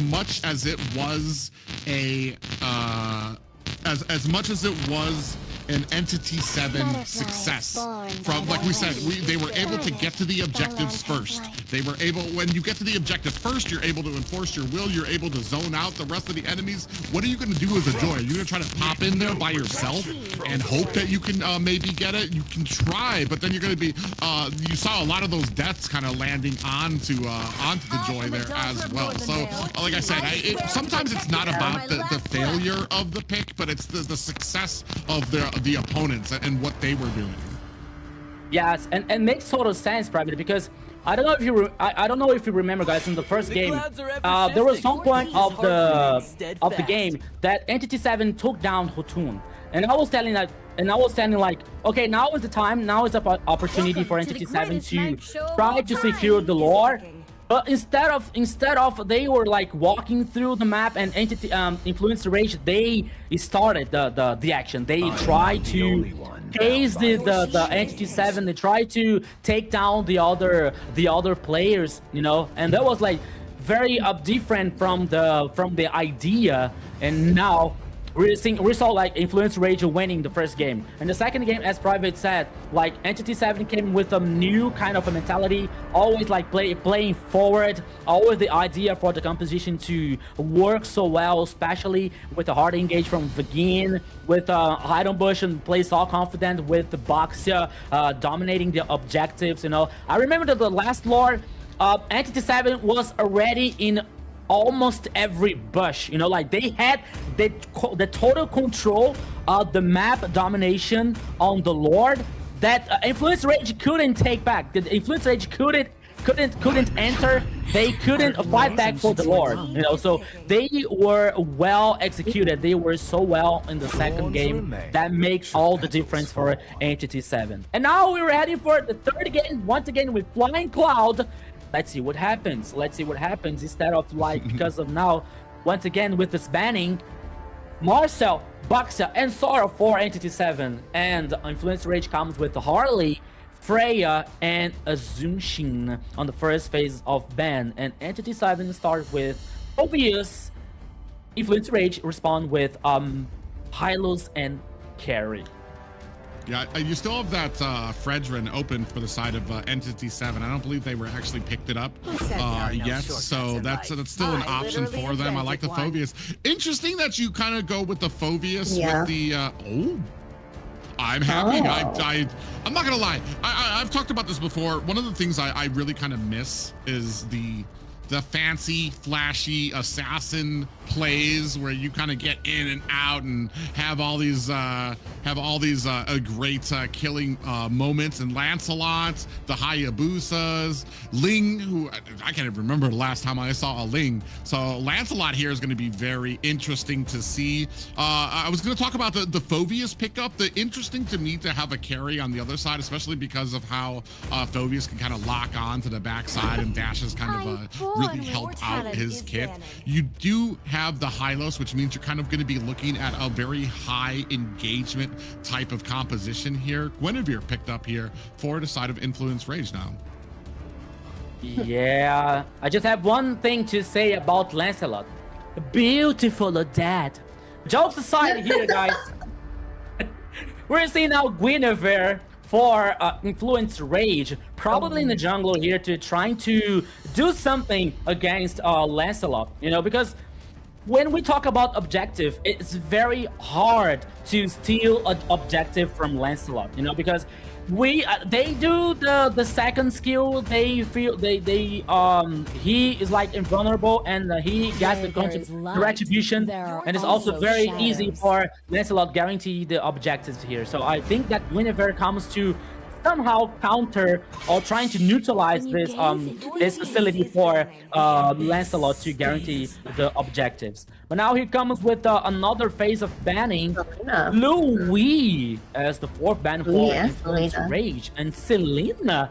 much as it was a as much as it was an Entity7 success, from, like we said, they were able to get to the objectives first. They were able, when you get to the objective first, you're able to enforce your will, you're able to zone out the rest of the enemies. What are you going to do as a Joy? Are you going to try to pop in there by yourself and hope that you can maybe get it? You can try, but then you're going to be, you saw a lot of those deaths kind of landing onto the Joy there as well. So, like I said, sometimes it's not about the failure of the pick, but it's the success of the opponents and what they were doing. Yes, and makes total sense, Private, because I don't know if you I don't know if you remember, guys, in the first game, there was some point of the game that Entity7 took down Hotun, and I was telling like, okay, now is the time, now is the opportunity for Entity7 to try to secure the lore. But instead of they were like walking through the map and Influence Rage, they started the action. They tried to chase the Entity7. They tried to take down the other players, you know, and that was like very different from the idea. And now we saw like Influence Rage winning the first game. And the second game, as Private said, like Entity7 came with a new kind of a mentality, always like playing forward, always the idea for the composition to work so well, especially with the hard engage from Vagin, with hide on bush and play so confident with the Boxia dominating the objectives, you know. I remember that the last lore, Entity7 was already in almost every bush, you know, like they had the total control of the map domination on the Lord that Influence Rage couldn't take back. The Influence Rage couldn't enter. They couldn't fight back for the Lord, you know. So they were well executed. They were so well in the second game that makes all the difference for Entity7. And now we're ready for the third game, once again with Flying Cloud. Let's see what happens. Let's see what happens instead of like, because of now, once again with this banning, Marcel, Boxia, and Sora for Entity7. And Influence Rage comes with Harley, Freya, and Azunshin on the first phase of ban. And Entity7 starts with Obvious. Influence Rage respond with Hylos and Carry. Yeah, you still have that Fredrin open for the side of Entity7. I don't believe they were actually picked it up yet, so that's still an option for them. I like the Phoveus. Interesting that you kind of go with the Phoveus with the I'm happy. I'm not gonna lie. I've talked about this before. One of the things I really kind of miss is the fancy, flashy assassin plays where you kind of get in and out and have all these great killing moments. And Lancelot, the Hayabusas, Ling, who I can't even remember the last time I saw a Ling. So Lancelot here is going to be very interesting to see. I was going to talk about the Phoveus pickup. The interesting to me to have a carry on the other side, especially because of how Phoveus can kind of lock on to the backside and Dash's kind of really help out his kit. You do have the Hylos, which means you're kind of going to be looking at a very high engagement type of composition here. Guinevere picked up here for the side of Influence Rage now. Yeah, I just have one thing to say about Lancelot. Beautiful dad. Jokes aside here, guys. We're seeing now Guinevere for Influence Rage, probably in the jungle here to trying to do something against Lancelot, you know, because when we talk about objective, it's very hard to steal an objective from Lancelot, you know, because they do the second skill. They feel he is like invulnerable and he gets the retribution, and it's also very easy for Lancelot guarantee the objectives here. So I think that Guinevere comes to somehow counter or trying to neutralize this facility for Lancelot to guarantee the objectives. But now he comes with another phase of banning Louis as the fourth ban for Influence Rage, and Selena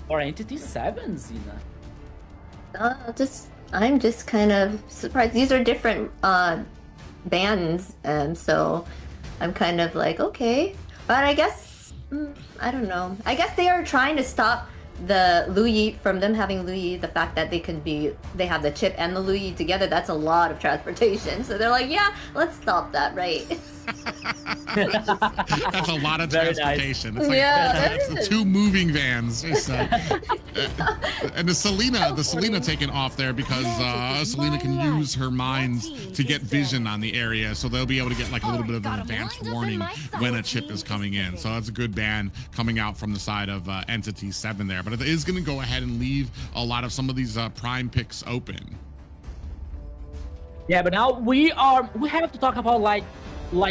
for Entity7. Zena. I'm just kind of surprised. These are different bans, and so I'm kind of like, okay, but I guess I don't know. I guess they are trying to stop the Louis, from them having Louis, the fact that they have the chip and the Louis together, that's a lot of transportation. So they're like, yeah, let's stop that, right? That's a lot of transportation. Nice. It's like, yeah, it's the 2 moving vans. And the Selena taking off there because Selena can use her mines to get vision on the area, so they'll be able to get like a little bit of an advanced warning when a chip is coming in. So that's a good ban coming out from the side of Entity7 there, but it is going to go ahead and leave a lot of some of these prime picks open. Yeah, but now we have to talk about like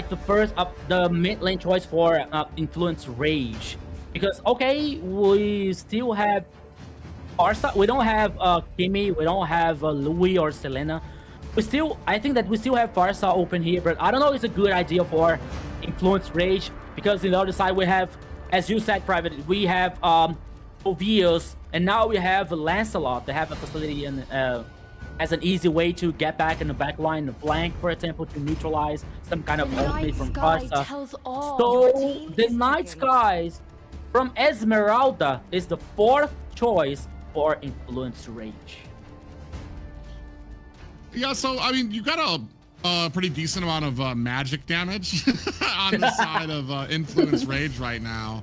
the first the mid lane choice for Influence Rage, because okay, we still have Farsa, we don't have Kimi, we don't have Louis or Selena. I think that we still have Farsa open here, but I don't know if it's a good idea for Influence Rage, because on the other side we have, as you said, Private, we have Ovios, and now we have Lancelot. They have a facility in as an easy way to get back in the back line, the flank, for example, to neutralize some kind of ultimate from Farsa. So the Night Skies from Esmeralda is the 4th choice for Influence Rage. Yeah, so I mean, you got a pretty decent amount of magic damage on the side of Influence Rage right now.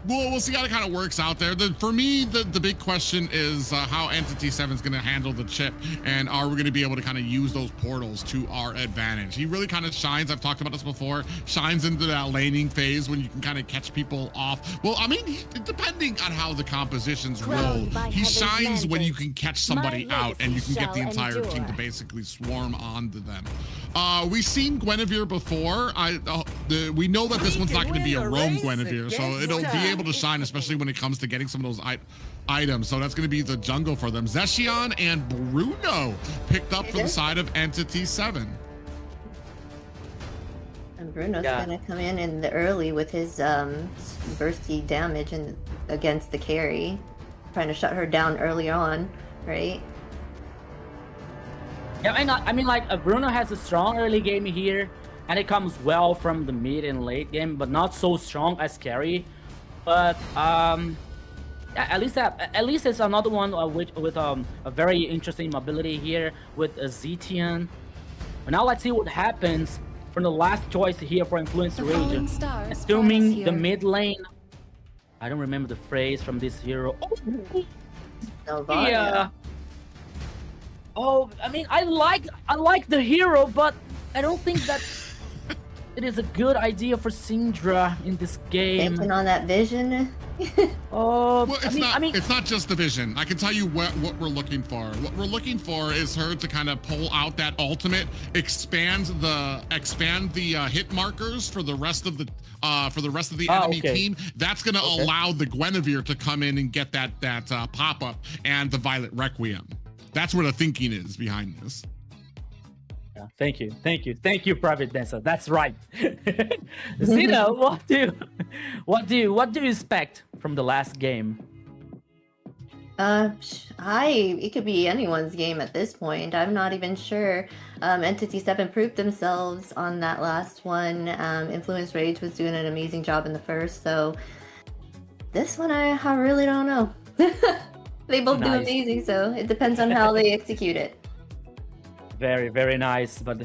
We'll see how it kind of works out there. For me, the big question is how Entity7 is going to handle the chip, and are we going to be able to kind of use those portals to our advantage? He really kind of shines, I've talked about this before, shines into that laning phase when you can kind of catch people off. Well, I mean, depending on how the compositions roll, he shines when you can catch somebody out and you can get the entire team to basically swarm onto them. We've seen Guinevere before. We know that this one's not going to be a roam Guinevere, so it'll be able to shine, especially when it comes to getting some of those items. So that's going to be the jungle for them. Zeshion and Bruno picked up from the side of Entity7. And Bruno's going to come in the early with his bursty damage and against the carry, trying to shut her down early on, right? Yeah, I mean, like Bruno has a strong early game here, and it comes well from the mid and late game, but not so strong as carry. But at least it's another one with a very interesting mobility here with Zetian. But now let's see what happens from the last choice here for Influence Rage. Assuming the mid lane. I don't remember the phrase from this hero. Oh, yeah. Oh, I mean, I like the hero, but I don't think that it is a good idea for Syndra in this game. Banking on that vision. Well, it's not just the vision. I can tell you what we're looking for. What we're looking for is her to kind of pull out that ultimate, expand the hit markers for the rest of the enemy team. That's going to allow the Guinevere to come in and get that pop up and the Violet Requiem. That's where the thinking is behind this. Yeah, thank you, Private Dancer. That's right. Zeno, what do you expect from the last game? It could be anyone's game at this point. I'm not even sure. Entity7 proved themselves on that last one. Influence Rage was doing an amazing job in the first, so this one I really don't know. They both do amazing, so it depends on how they execute it. Very, very nice. But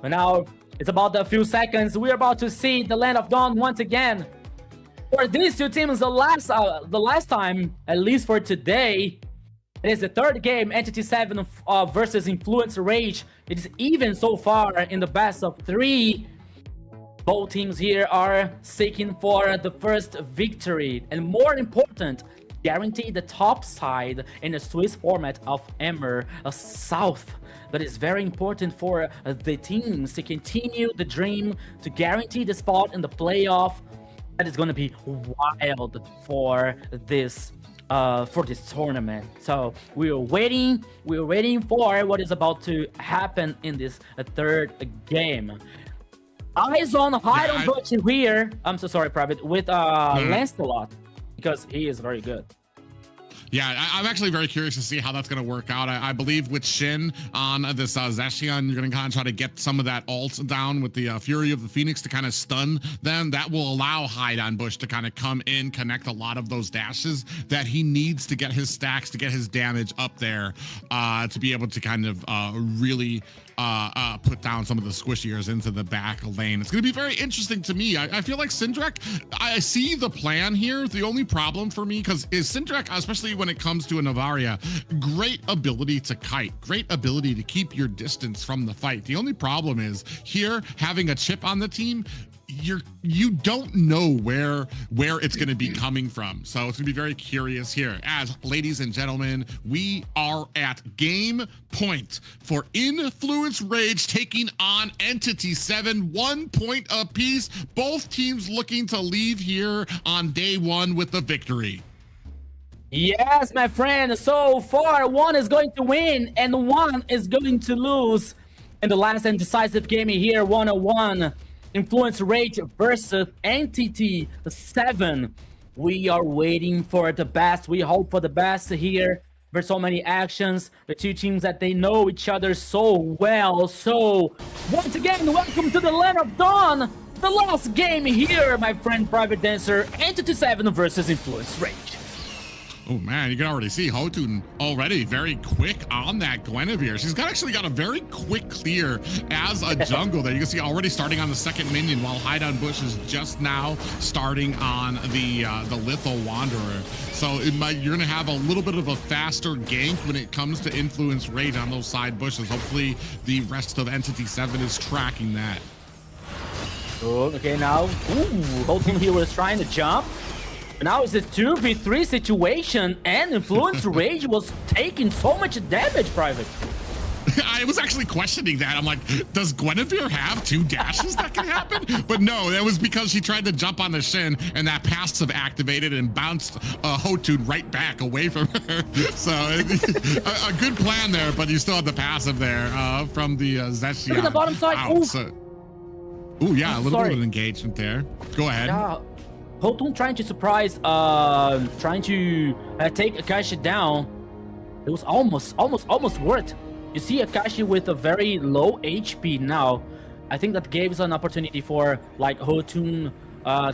now it's about a few seconds. We're about to see the Land of Dawn once again. For these two teams, the last time, at least for today, it is the third game, Entity7 versus Influence Rage. It is even so far in the best of 3. Both teams here are seeking for the first victory, and more important, guarantee the top side in the Swiss format of AMER South. That is very important for the teams to continue the dream, to guarantee the spot in the playoff. That is going to be wild for this tournament. So we're waiting for what is about to happen in this third game. Eyes on hide on Butch here. I'm so sorry, Private, with Lancelot, because he is very good. Yeah, I'm actually very curious to see how that's going to work out. I believe with Shin on this Zacian, you're going to kind of try to get some of that ult down with the Fury of the Phoenix to kind of stun them. That will allow Hide on Bush to kind of come in, connect a lot of those dashes that he needs to get his stacks, to get his damage up there, to be able to kind of really put down some of the squishiers into the back lane. It's going to be very interesting to me. I feel like Syndrek, I see the plan here. The only problem for me, because is Syndrek, especially when it comes to a Novaria, great ability to kite, great ability to keep your distance from the fight. The only problem is here, having a chip on the team, you don't know where it's going to be coming from. So it's going to be very curious here. As ladies and gentlemen, we are at game point for Influence Rage taking on Entity7, 1 point apiece. Both teams looking to leave here on day one with the victory. Yes, my friend. So far, one is going to win and one is going to lose in the last and decisive game here, 101. Influence Rage versus Entity7. We are waiting for the best. We hope for the best here. There's so many actions. The two teams that they know each other so well. So once again, welcome to the Land of Dawn. The last game here, my friend Private Dancer. Entity7 versus Influence Rage. Oh man, you can already see Hotun already very quick on that Guinevere. She's actually got a very quick clear as a jungle there. You can see already starting on the second minion, while Hide on Bush is just now starting on the Litho Wanderer. So you're gonna have a little bit of a faster gank when it comes to Influence Rage on those side bushes. Hopefully the rest of Entity7 is tracking that. Oh, okay, now, Hotun here was trying to jump. Now it's a 2v3 situation, and Influence Rage was taking so much damage, Private. I was actually questioning that. I'm like, does Guinevere have 2 dashes that can happen? But no, that was because she tried to jump on the Shin, and that passive activated and bounced Hotun right back away from her. So a good plan there, but you still have the passive there from the Zeshion. Look at the bottom side. Ooh, yeah, a little bit of engagement there. Go ahead. Yeah. Hotun trying to surprise, trying to take Akashi down. It was almost worked. You see Akashi with a very low HP now. I think that gives an opportunity for like Hotun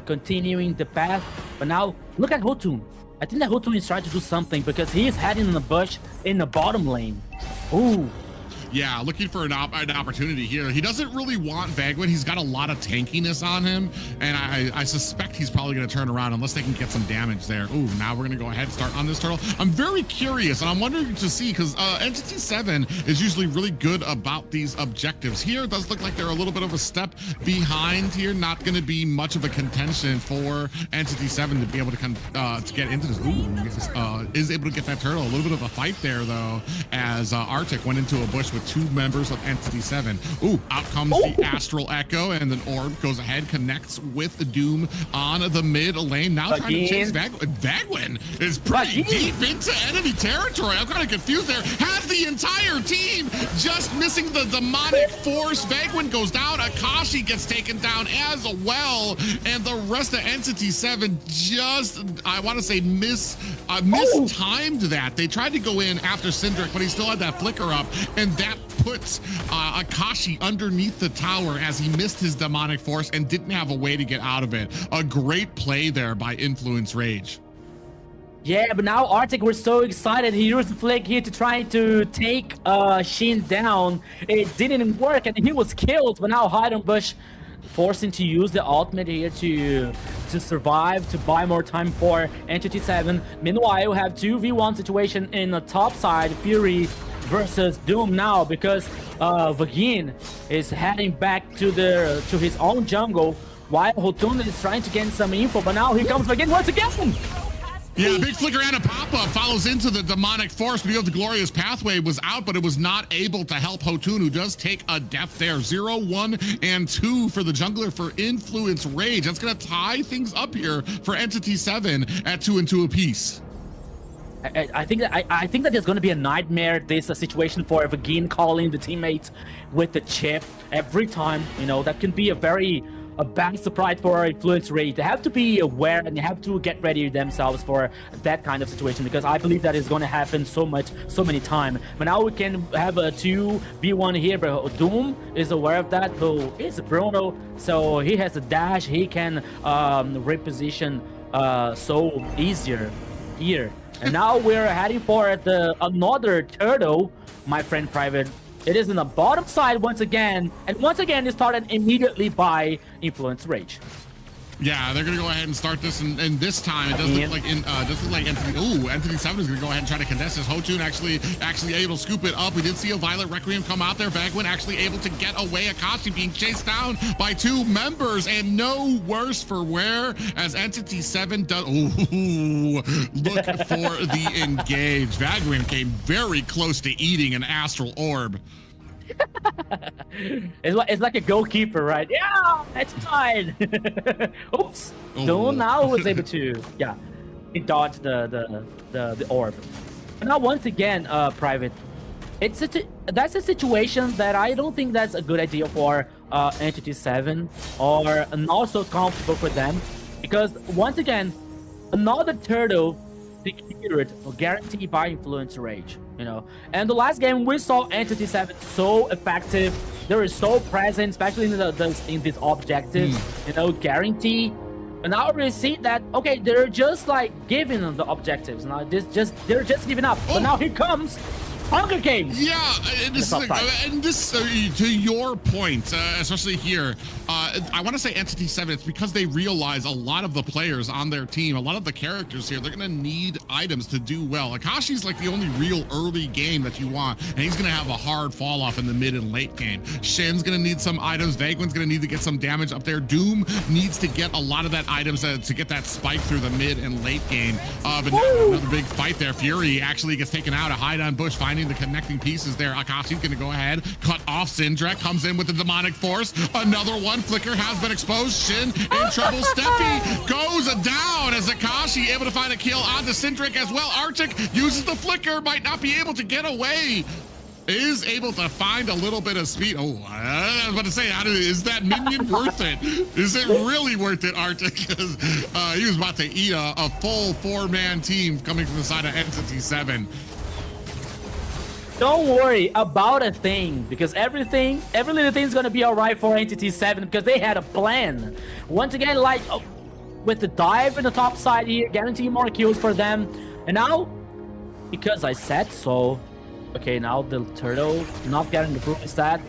continuing the path. But now look at Hotun. I think that Hotun is trying to do something because he is heading in the bush in the bottom lane. Ooh. Yeah, looking for an opportunity here. He doesn't really want Vagwin. He's got a lot of tankiness on him, and I suspect he's probably going to turn around unless they can get some damage there. Ooh, now we're going to go ahead and start on this turtle. I'm very curious, and I'm wondering to see, because Entity7 is usually really good about these objectives. Here, it does look like they're a little bit of a step behind here. Not going to be much of a contention for Entity7 to be able to get into this. Ooh, is able to get that turtle. A little bit of a fight there, though, as Arctic went into a bush with 2 members of Entity7. Ooh, out comes the Astral Echo, and then Orb goes ahead, connects with Doom on the mid lane. Now trying to chase Vagwin. Vagwin is pretty deep into enemy territory. I'm kind of confused there. Has the entire team just missing the demonic force. Vagwin goes down. Akashi gets taken down as well. And the rest of Entity7 just, I want to say, mistimed that. They tried to go in after Syndrek, but he still had that flicker up, and that puts Akashi underneath the tower as he missed his demonic force and didn't have a way to get out of it. A great play there by Influence Rage. Yeah, but now Arctic, we're so excited. He used the flick here to try to take Shin down. It didn't work, and he was killed. But now Hide on Bush forcing to use the ultimate here to survive, to buy more time for Entity7. Meanwhile, we have 2v1 situation in the top side. Fury versus Doom now, because Vagin is heading back to his own jungle, while Hotun is trying to get some info. But now here comes Vagin once again. Yeah, big flicker and a pop-up follows into the demonic force. Because the glorious pathway was out, but it was not able to help Hotun, who does take a death there. 0, 1, and 2 for the jungler for Influence Rage. That's gonna tie things up here for Entity7 at 2 and 2 apiece. I think that there's going to be a nightmare, this situation for Vagin calling the teammates with the chip every time. You know, that can be a very a bad surprise for Influence Rage. They have to be aware and they have to get ready themselves for that kind of situation, because I believe that is going to happen so many times. But now we can have a 2v1 here, but Doom is aware of that. So it's Bruno, so he has a dash. He can reposition so easier here. And now we're heading for another turtle, my friend Private. It is in the bottom side once again, and once again it started immediately by Influence Rage. Yeah, they're gonna go ahead and start this, and this time it doesn't look like Entity7 is gonna go ahead and try to contest this. Hotun actually able to scoop it up. We did see a Violet Requiem come out there. Vagwin actually able to get away. Akashi being chased down by 2 members, and no worse for wear as Entity7 does. Ooh, look for the engage. Vagwin came very close to eating an astral orb. It's like a goalkeeper, right? Yeah, it's fine. Oops. Oh. No, now was able to, yeah, he dodged the orb. And now once again, Private, that's a situation that I don't think that's a good idea for Entity7, or not so comfortable for them, because once again, another turtle secured or guaranteed by Influence Rage, you know. And the last game we saw Entity7 so effective. They were so present, especially in this objective, you know, guarantee. And now we see that, okay, they're just like giving them the objectives. Now they're just giving up. But now here comes Hunger Games. Yeah, and this to your point, especially here, I want to say Entity7, it's because they realize a lot of the players on their team, a lot of the characters here, they're going to need items to do well. Akashi's like the only real early game that you want, and he's going to have a hard fall off in the mid and late game. Shin's going to need some items. Vagwin's going to need to get some damage up there. Doom needs to get a lot of that items to get that spike through the mid and late game. But now another big fight there. Fury actually gets taken out. A hide on bush, finding the connecting pieces there. Akashi's going to go ahead, cut off Syndrek, comes in with the demonic force. Another one. Flicker has been exposed. Shin in trouble. Steffi goes down as Akashi able to find a kill onto Syndrek as well. Arctic uses the flicker, might not be able to get away. Is able to find a little bit of speed. Oh, I was about to say, is that minion worth it? Is it really worth it, Arctic? Because he was about to eat a full 4-man team coming from the side of Entity7. Don't worry about a thing, because every little thing is gonna be all right for Entity7, because they had a plan. Once again, like with the dive in the top side here, guarantee more kills for them. And now, because I said so, okay, now the turtle not getting the brute stat,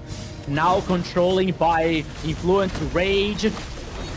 now controlling by Influence Rage.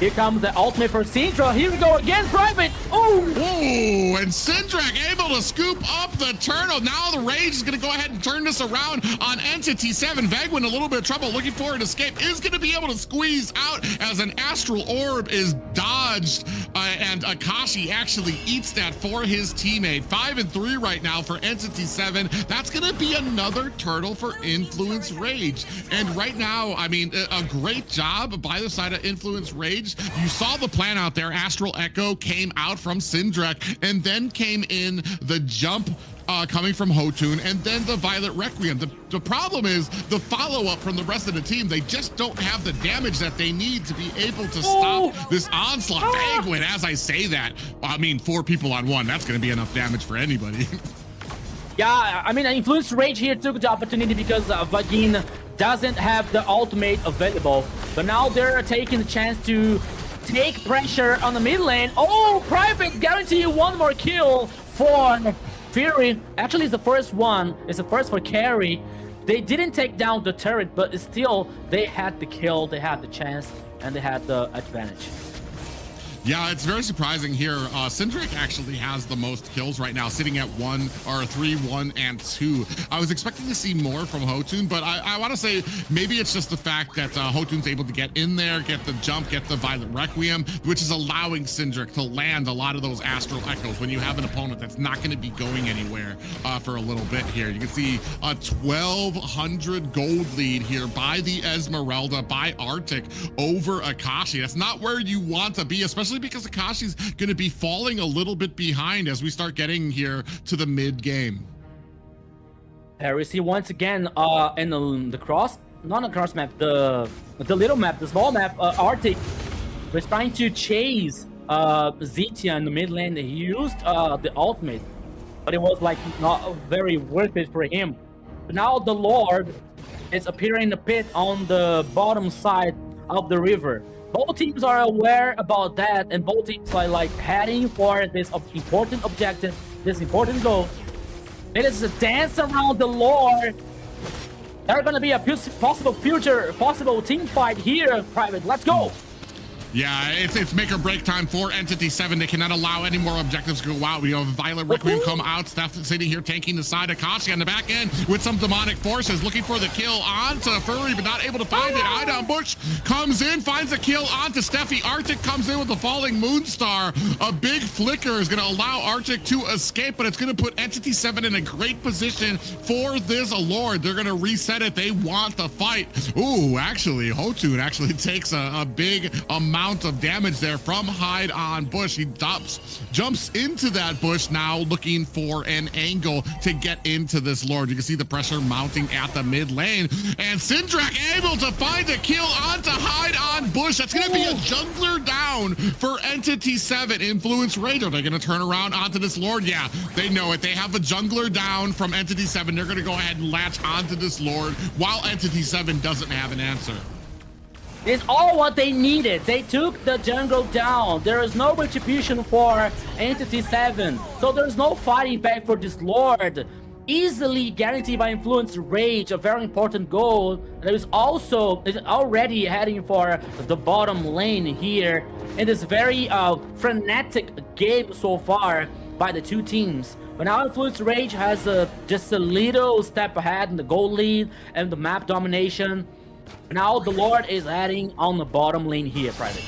Here comes the ultimate for Syndra. Here we go again, Private. Oh! Ooh, and Syndrak able to scoop up the turtle. Now the Rage is going to go ahead and turn this around on Entity7. Vagwin a little bit of trouble, looking for an escape. Is going to be able to squeeze out as an Astral Orb is dodged. And Akashi actually eats that for his teammate. 5-3 right now for Entity7. That's going to be another turtle for Influence Rage. And right now, I mean, a great job by the side of Influence Rage. You saw the plan out there. Astral Echo came out from Syndrek, and then came in the jump coming from Hotun, and then the Violet Requiem. The problem is the follow-up from the rest of the team. They just don't have the damage that they need to be able to stop this onslaught. Vagwin, as I say that, I mean, 4 people on 1, that's going to be enough damage for anybody. Yeah, I mean, Influence Rage here took the opportunity because Vagin doesn't have the ultimate available. But now they're taking the chance to take pressure on the mid lane. Oh, Private guarantee 1 more kill for Fury. Actually, it's the first one. It's the first for Carry. They didn't take down the turret, but still, they had the kill, they had the chance, and they had the advantage. Yeah, it's very surprising here. Syndrek actually has the most kills right now, sitting at 3, 1, and 2. I was expecting to see more from Hotun, but I want to say maybe it's just the fact that Hotun's able to get in there, get the jump, get the Violet Requiem, which is allowing Syndrek to land a lot of those Astral Echoes when you have an opponent that's not going to be going anywhere for a little bit here. You can see a 1,200 gold lead here by the Esmeralda, by Arctic over Akashi. That's not where you want to be, especially because Akashi's going to be falling a little bit behind as we start getting here to the mid game. There we see once again in the cross not the cross map, the little map, the small map, Arctic was trying to chase Zetia in the mid lane. He used the ultimate, but it was like not very worth it for him. But now the Lord is appearing in the pit on the bottom side of the river. Both teams are aware about that, and both teams are like heading for this important objective, this important goal. It is a dance around the Lord. There's gonna be a possible team fight here, Private. Let's go. Yeah, it's make or break time for Entity7. They cannot allow any more objectives to go out. We have Violet Requiem come out. Steph sitting here tanking the side. Akashi on the back end with some demonic forces looking for the kill onto Furry, but not able to find it. Idon Bush comes in, finds a kill onto Steffi. Arctic comes in with the falling Moonstar. A big flicker is going to allow Arctic to escape, but it's going to put Entity7 in a great position for this Lord. They're going to reset it. They want the fight. Ooh, actually, Hotun actually takes a big amount of damage there from Hide on Bush. He jumps into that bush now, looking for an angle to get into this Lord. You can see the pressure mounting at the mid lane, and Syndrak able to find a kill onto Hide on Bush. That's going to be a jungler down for Entity7. Influence Rage. Are they going to turn around onto this Lord? Yeah, they know it. They have a jungler down from Entity7. They're going to go ahead and latch onto this Lord while Entity7 doesn't have an answer. It's all what they needed. They took the jungle down. There is no retribution for Entity7. So there's no fighting back for this Lord. Easily guaranteed by Influence Rage, a very important goal. There is also already heading for the bottom lane here. In this very frenetic game so far by the two teams. But now Influence Rage has just a little step ahead in the goal lead and the map domination. Now the Lord is heading on the bottom lane here, Private.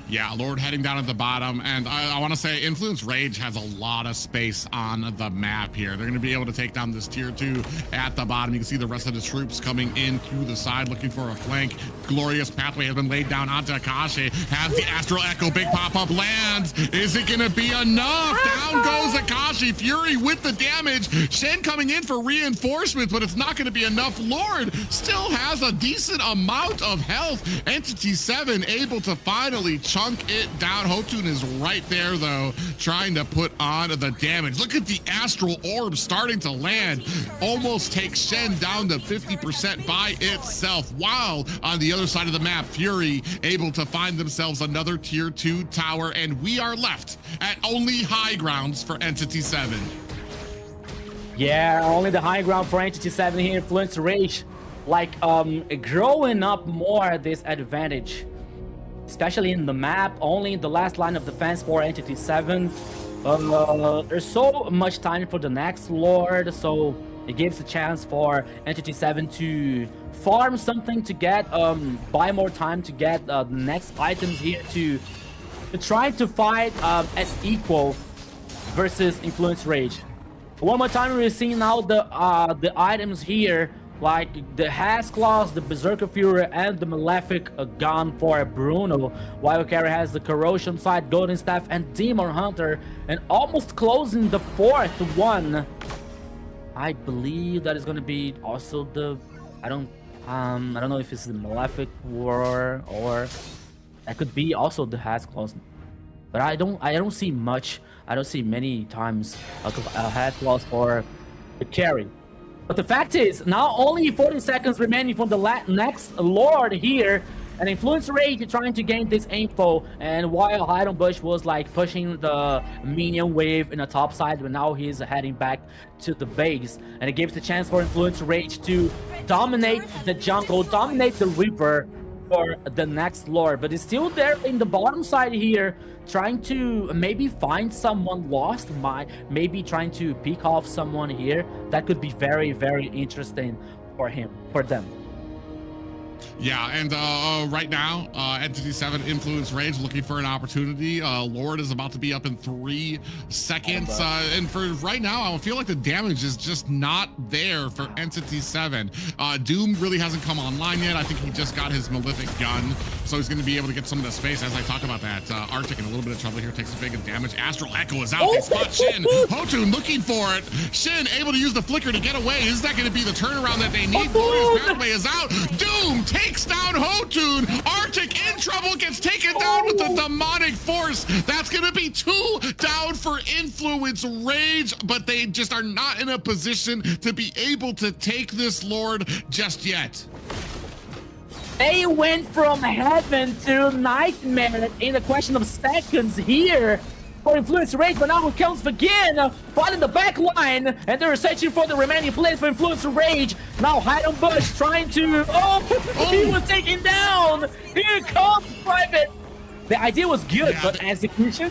Yeah, Lord heading down at the bottom, and I want to say Influence Rage has a lot of space on the map here. They're going to be able to take down this tier 2 at the bottom. You can see the rest of the troops coming in through the side, looking for a flank. Glorious pathway has been laid down onto Akashi. Has the Astral Echo, big pop-up lands. Is it going to be enough? Down goes Akashi. Fury with the damage. Shen coming in for reinforcements, but it's not going to be enough. Lord still has a decent amount of health. Entity7 able to finally chunk it down. Hotun is right there though, trying to put on the damage. Look at the Astral Orb starting to land. Almost takes Shen down to 50% by itself. While on the other side of the map, Fury able to find themselves another tier 2 tower, and we are left at only high grounds for Entity7. Yeah, only the high ground for Entity7 here. Influence Rage, like growing up more this advantage, especially in the map. Only in the last line of defense for Entity7. There's so much time for the next Lord, so it gives a chance for Entity7 to farm something to get, buy more time to get the next items here to try to fight as equal versus Influence Rage. One more time, we're seeing now the items here, like the Has Claws, the Berserker Fury, and the Malefic gun for Bruno. While Carry has the Corrosion side, Golden Staff, and Demon Hunter, and almost closing the fourth one. I believe that is going to be also the I don't know if it's the Malefic War or that could be also the Has Claws, but I don't see much. I don't see many times a Has Claws for the carry. But the fact is, now only 40 seconds remaining from the next Lord here, and Influence Rage trying to gain this info, and while Hide on Bush was like pushing the minion wave in the top side, but now he's heading back to the base, and it gives the chance for Influence Rage to dominate the jungle, dominate the river for the next Lord. But it's still there in the bottom side here, trying to maybe find someone lost, maybe trying to pick off someone here. That could be very, very interesting for them. Yeah, and right now, Entity7 Influence Rage looking for an opportunity. Lord is about to be up in 3 seconds. And for right now, I feel like the damage is just not there for Entity7. Doom really hasn't come online yet. I think he just got his Malefic gun, so he's going to be able to get some of the space as I talk about that. Arctic in a little bit of trouble here, takes a big damage. Astral Echo is out. They spot Shin. Hotun looking for it. Shin able to use the flicker to get away. Is that going to be the turnaround that they need? Glorious Pathway is out. Doom takes down Hotun. Arctic in trouble, gets taken down with the demonic force. That's gonna be 2 down for Influence Rage, but they just are not in a position to be able to take this Lord just yet. They went from heaven to nightmare in a question of seconds here for Influence Rage, but now here comes Begin, finding the back line, and they're searching for the remaining players for Influence Rage. Now Hide on Bush trying to, he was taken down. Here comes Private. The idea was good, yeah, but execution,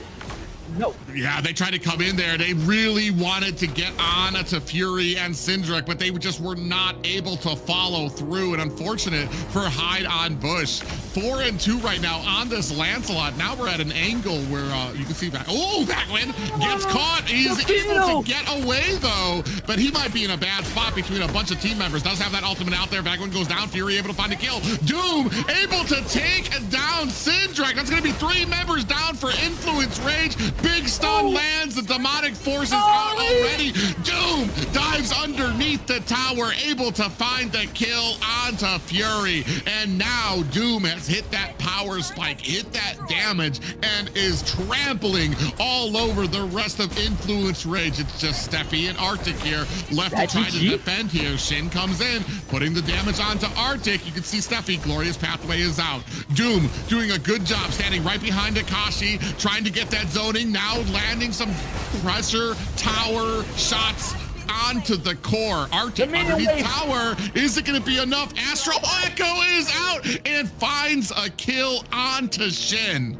no. Yeah, they tried to come in there. They really wanted to get on to Fury and Syndric, but they just were not able to follow through. And unfortunate for Hide on Bush. 4 and 2 right now on this Lancelot. Now we're at an angle where you can see back. Oh, Backwin gets caught. He's able to get away though, but he might be in a bad spot between a bunch of team members. Does have that ultimate out there. Backwin goes down. Fury able to find a kill. Doom able to take down Syndric. That's going to be 3 members down for Influence Rage. Big stun lands. The demonic force is out already. Doom dives underneath the tower, able to find the kill onto Fury. And now Doom has hit that power spike, hit that damage, and is trampling all over the rest of Influence Rage. It's just Steffi and Arctic here left to try to defend here. Shin comes in, putting the damage onto Arctic. You can see Steffi, Glorious Pathway is out. Doom doing a good job standing right behind Akashi, trying to get that zoning, now landing some pressure tower shots onto the core. Arctic underneath tower. Is it going to be enough? Astral Echo is out and finds a kill onto Shin.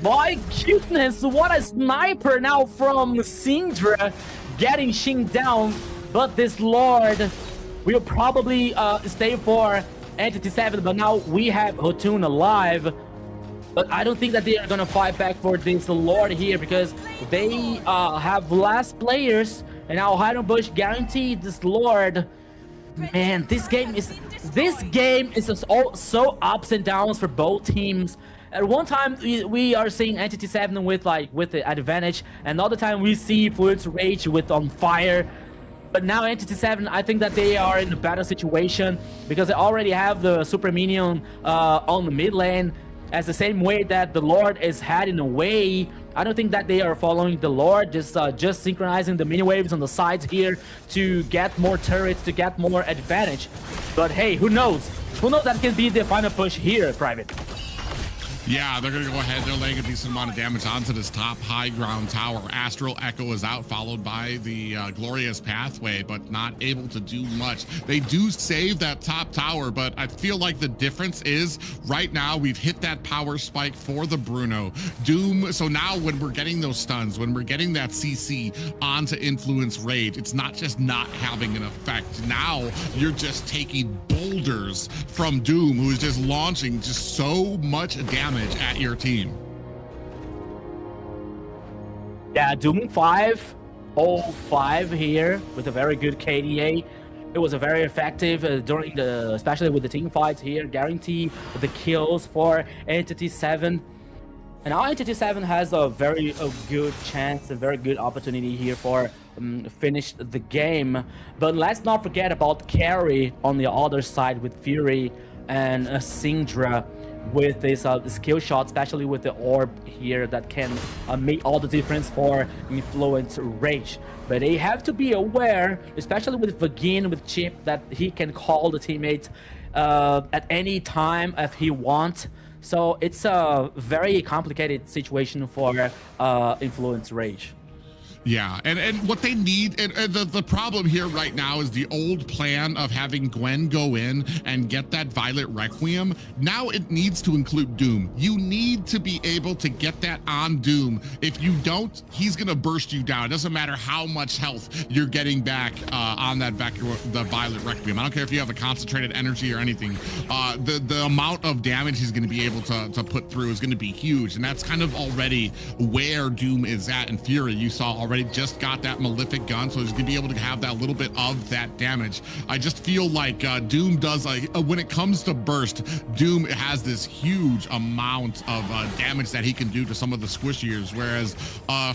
My goodness, what a sniper now from Syndra, getting Shin down. But this Lord will probably stay for Entity7, but now we have Hotun alive. But I don't think that they are gonna fight back for this Lord here, because they have last players, and now Hide on Bush guaranteed this Lord. Man, this game is just all so ups and downs for both teams. At one time we are seeing Entity7 with the advantage, and another time we see Influence Rage with on fire. But now Entity7, I think that they are in a better situation because they already have the super minion on the mid lane. As the same way that the Lord is heading away, I don't think that they are following the Lord, just synchronizing the mini waves on the sides here to get more turrets, to get more advantage. But hey, who knows? Who knows that can be the final push here, Private. Yeah, they're going to go ahead. They're laying a decent amount of damage onto this top high ground tower. Astral Echo is out, followed by the Glorious Pathway, but not able to do much. They do save that top tower, but I feel like the difference is right now we've hit that power spike for the Bruno. Doom, so now when we're getting those stuns, when we're getting that CC onto Influence Rage, it's not just not having an effect. Now you're just taking boulders from Doom, who is just launching just so much damage at your team. Yeah, Doom 505 here with a very good KDA. It was a very effective during the, especially with the team fights here, guarantee the kills for Entity7. And now Entity7 has a very good chance, a very good opportunity here for finish the game. But let's not forget about Carry on the other side with Fury and Syndra, with this skill shot, especially with the orb here that can make all the difference for Influence Rage. But they have to be aware, especially with Vagin, with Chip, that he can call the teammate at any time if he wants. So it's a very complicated situation for Influence Rage. Yeah, and what they need, and the problem here right now is the old plan of having Gwen go in and get that Violet Requiem. Now it needs to include Doom. You need to be able to get that on Doom. If you don't, he's gonna burst you down. It doesn't matter how much health you're getting back on that the Violet Requiem. I don't care if you have a concentrated energy or anything. The amount of damage he's gonna be able to put through is gonna be huge, and that's kind of already where Doom is at in Fury. You saw already just got that Malefic gun, so he's gonna be able to have that little bit of that damage. I just feel like Doom does, like, when it comes to burst, Doom has this huge amount of damage that he can do to some of the squishiers, whereas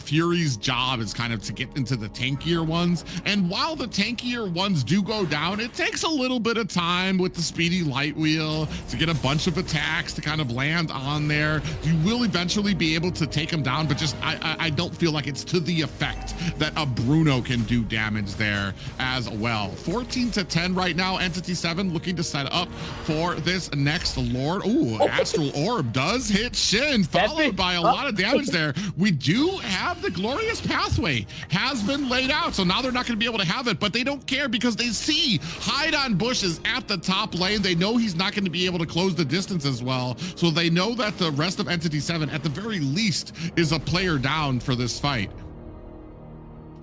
Fury's job is kind of to get into the tankier ones. And while the tankier ones do go down, it takes a little bit of time with the speedy light wheel to get a bunch of attacks to kind of land on there. You will eventually be able to take him down, but just I don't feel like it's to the effect that a Bruno can do damage there as well. 14-10 right now. Entity7 looking to set up for this next Lord. Ooh, Astral Orb does hit Shin, followed by a lot of damage there. We do have the glorious pathway has been laid out, so now they're not going to be able to have it, but they don't care because they see Hide on Bushes at the top lane. They know he's not going to be able to close the distance as well, so they know that the rest of Entity7 at the very least is a player down for this fight.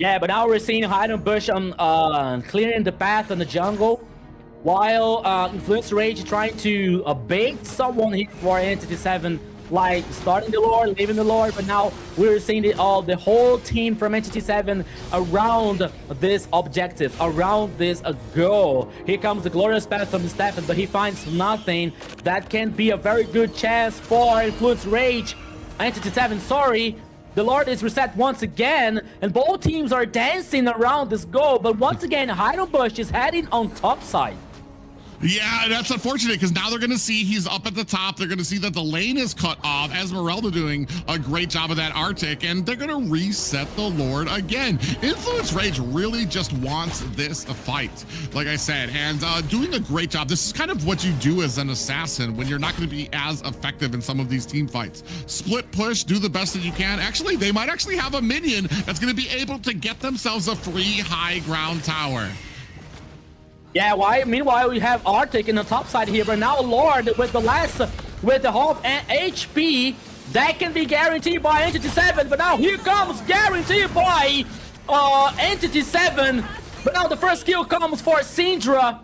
Yeah, but now we're seeing Hide on Bush clearing the path in the jungle, while Influence Rage trying to bait someone here for Entity7, like starting the Lord, leaving the Lord. But now we're seeing the whole team from Entity7 around this objective, around this goal. Here comes the glorious path from Stefan, but he finds nothing. That can be a very good chance for Influence Rage. Entity7, sorry. The Lord is reset once again, and both teams are dancing around this goal, but once again, Hide on Bush is heading on top side. Yeah, that's unfortunate because now they're going to see he's up at the top. They're going to see that the lane is cut off. Esmeralda doing a great job of that Arctic, and they're going to reset the Lord again. Influence Rage really just wants this fight, like I said, and doing a great job. This is kind of what you do as an assassin when you're not going to be as effective in some of these team fights. Split push, do the best that you can. Actually, they might actually have a minion that's going to be able to get themselves a free high ground tower. Yeah, meanwhile we have Arctic in the top side here, but now Lord with the half HP that can be guaranteed by Entity7, but now here comes guaranteed by Entity7, but now the first kill comes for Syndra.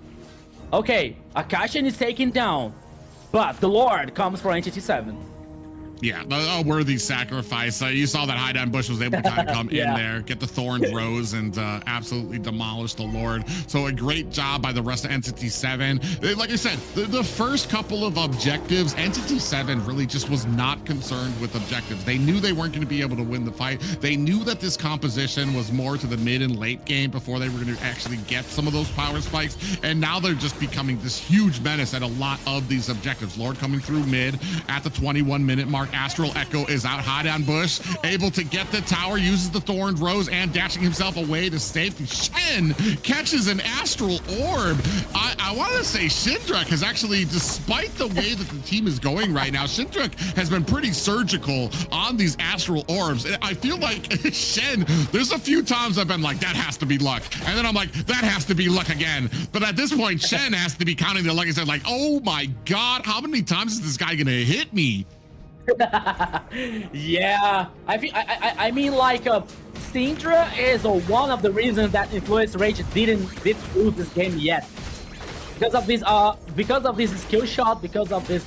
Okay, Akashian is taken down, but the Lord comes for Entity7. Yeah, a worthy sacrifice. You saw that Hide on Bush was able to kind of come in there, get the Thorned Rose, and absolutely demolish the Lord. So a great job by the rest of Entity7. Like I said, the first couple of objectives, Entity7 really just was not concerned with objectives. They knew they weren't going to be able to win the fight. They knew that this composition was more to the mid and late game before they were going to actually get some of those power spikes. And now they're just becoming this huge menace at a lot of these objectives. Lord coming through mid at the 21-minute mark. Astral Echo is out. Hide on Bush able to get the tower, uses the Thorned Rose and dashing himself away to safety. Shen catches an Astral Orb. I want to say Shindrak has actually, despite the way that the team is going right now, Shindrak has been pretty surgical on these Astral Orbs. I feel like Shen, there's a few times I've been like, that has to be luck. And then I'm like, that has to be luck again. But at this point, Shen has to be counting the luck and said, like, oh my God, how many times is this guy going to hit me? Yeah, I mean, like, Syndra is one of the reasons that Influence Rage didn't lose this game yet, because of this skill shot, because of this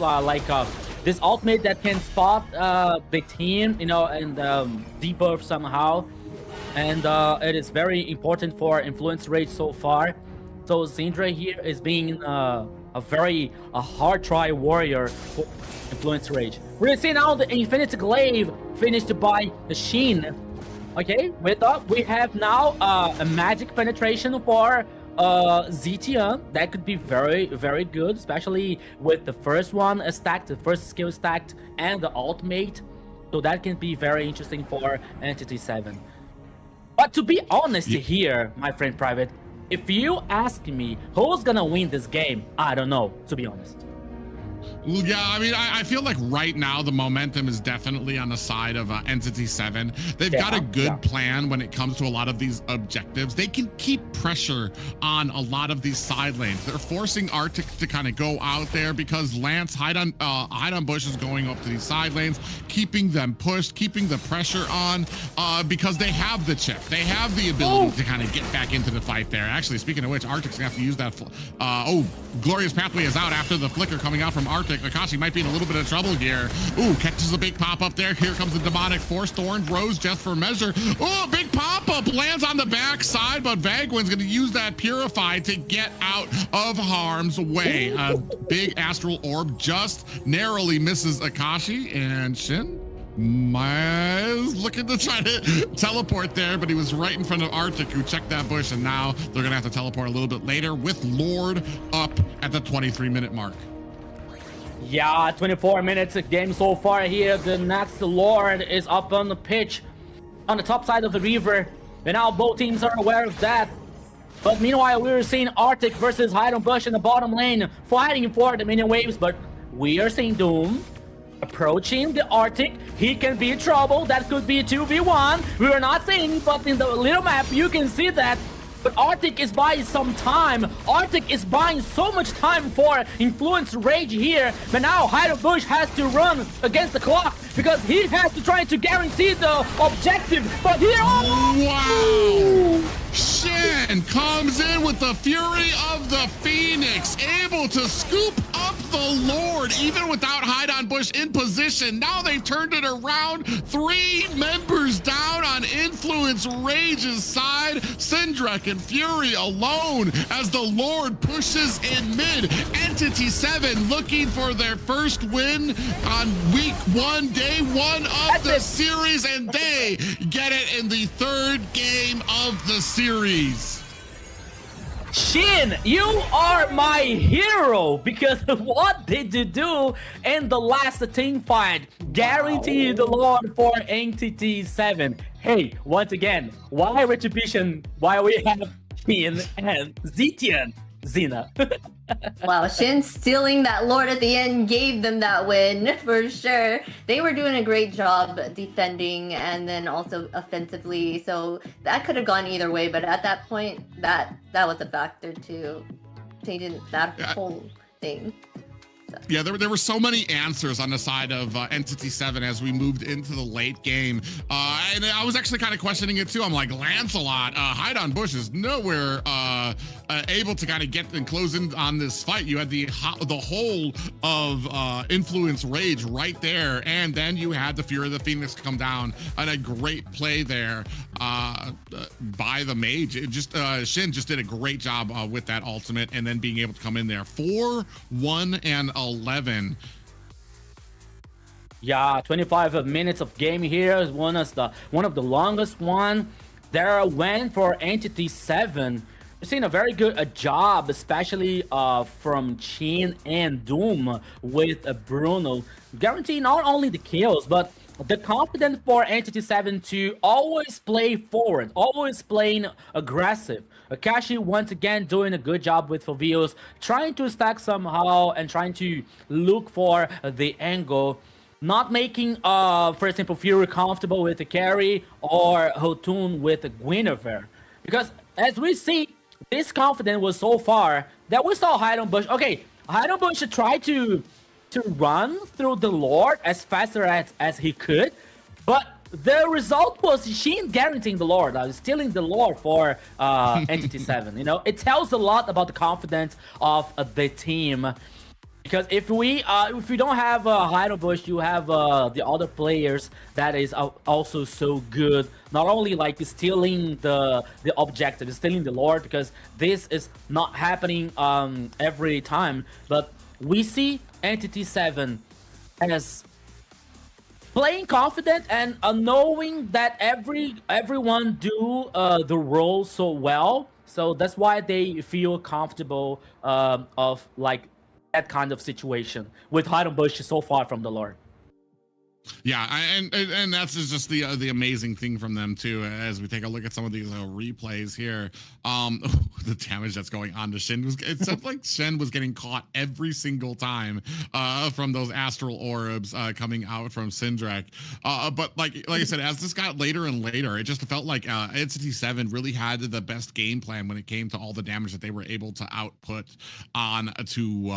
this ultimate that can spot the team, you know, and debuff somehow, and it is very important for Influence Rage so far. So Syndra here is being a hard try warrior for Influence Rage. We're gonna see now the Infinite Glaive finished by the Sheen. Okay, we have now a magic penetration for Zetian. That could be very good, especially with the first one stacked, the first skill stacked, and the ultimate. So that can be very interesting for Entity7. But to be honest here, my friend Private, if you ask me who's gonna win this game, I don't know, to be honest. Yeah, I mean, I feel like right now the momentum is definitely on the side of Entity7. They've got a good plan when it comes to a lot of these objectives. They can keep pressure on a lot of these side lanes. They're forcing Arctic to kind of go out there because Lance hide on Bush is going up to these side lanes, keeping them pushed, keeping the pressure on because they have the chip. They have the ability to kind of get back into the fight there. Actually, speaking of which, Arctic's gonna have to use that. Glorious Pathway is out after the flicker coming out from Arctic. Akashi might be in a little bit of trouble here. Ooh, catches a big pop up there. Here comes the demonic force. Thorn Rose just for measure. Oh, a big pop up lands on the back side, but Vagwin's going to use that Purify to get out of harm's way. A big astral orb just narrowly misses Akashi, and Shin is looking to try to teleport there, but he was right in front of Arctic, who checked that bush, and now they're going to have to teleport a little bit later with Lord up at the 23-minute mark. Yeah, 24 minutes of game so far here. The next Lord is up on the pitch on the top side of the river, and now both teams are aware of that. But meanwhile, we're seeing Arctic versus Hide on Bush in the bottom lane fighting for the minion waves, but we are seeing Doom approaching the Arctic. He can be in trouble. That could be a 2v1. We are not seeing, but in the little map you can see that. But Arctic is buying some time. Arctic is buying so much time for Influence Rage here. But now Hide Bush has to run against the clock because he has to try to guarantee the objective. But here, wow! Shen comes in with the fury of the Phoenix, able to scoop up the Lord, even without Hide on Bush in position. Now they've turned it around. 3 members down on Influence Rage's side. Syndrek and Fury alone as the Lord pushes in mid. Entity7 looking for their first win on week 1, day 1 of the series, and they get it in the 3rd game of the series. Shin, you are my hero, because what did you do in the last team fight? Guarantee the Lord for Entity7. Hey, once again, why Retribution? Why we have Shin and Zetian? Xena. Wow, Shin stealing that Lord at the end gave them that win for sure. They were doing a great job defending and then also offensively, so that could have gone either way. But at that point, that was a factor to changing that whole thing. Yeah, there were so many answers on the side of Entity7 as we moved into the late game. And I was actually kind of questioning it too. I'm like, Lancelot, Hide on Bush is nowhere able to kind of get and close in on this fight. You had the whole of Influence Rage right there, and then you had the Fury of the Phoenix come down, and a great play there by the mage. It just Shin just did a great job with that ultimate, and then being able to come in there. 4, 1, and 11. Yeah, 25 minutes of game here is one of the longest one. There went for Entity7. We're seeing a very good job, especially from Chin and Doom with Bruno, guaranteeing not only the kills, but the confidence for Entity7 to always play forward, always playing aggressive. Akashi once again doing a good job with Fovios, trying to stack somehow and trying to look for the angle, not making, for example, Fury comfortable with the carry or Hotun with the Guinevere. Because as we see, this confidence was so far that we saw Hide on Bush. Okay, Hide on Bush should try to run through the Lord as fast as he could, but the result was Shin guaranteeing the Lord, stealing the Lord for Entity7. You know, it tells a lot about the confidence of the team. Because if we don't have Hide on Bush, you have the other players that is also so good. Not only like stealing the objective, stealing the Lord, because this is not happening every time. But we see Entity7 as playing confident and knowing that everyone do the role so well. So that's why they feel comfortable of like that kind of situation with Hide on Bush so far from the Lord. Yeah, and that's just the amazing thing from them too. As we take a look at some of these replays here, the damage that's going on to Shin it sounds like Shin was getting caught every single time from those astral orbs coming out from Syndrek. But like I said, as this got later and later, it just felt like Entity7 really had the best game plan when it came to all the damage that they were able to output onto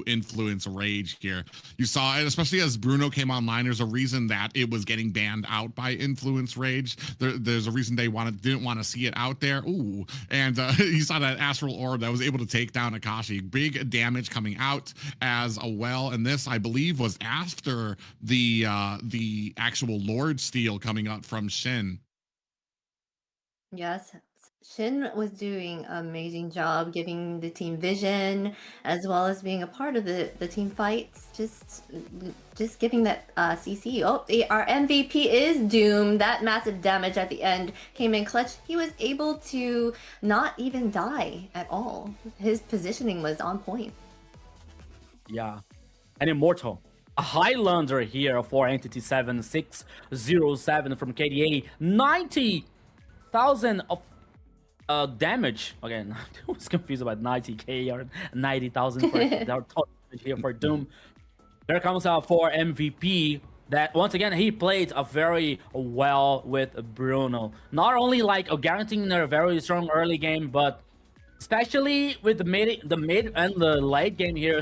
Influence Rage here. You saw it, especially as Bruno came online. There's a reason that it was getting banned out by Influence Rage. There's a reason they didn't want to see it out there. Ooh, and you saw that astral orb that was able to take down Akashi. Big damage coming out as well. And this, I believe, was after the actual Lord Steal coming up from Shin. Yes, Shin was doing an amazing job giving the team vision as well as being a part of the team fights. Just giving that CC. Oh, our MVP is doomed. That massive damage at the end came in clutch. He was able to not even die at all. His positioning was on point. Yeah, an immortal. A Highlander here for Entity7, 607 from KDA, 90,000 of damage. Again, I was confused about 90k or 90,000 for their total damage here for Doom. There comes out for MVP. That once again he played a very well with Bruno. Not only like guaranteeing a very strong early game, but especially with the mid and the late game here.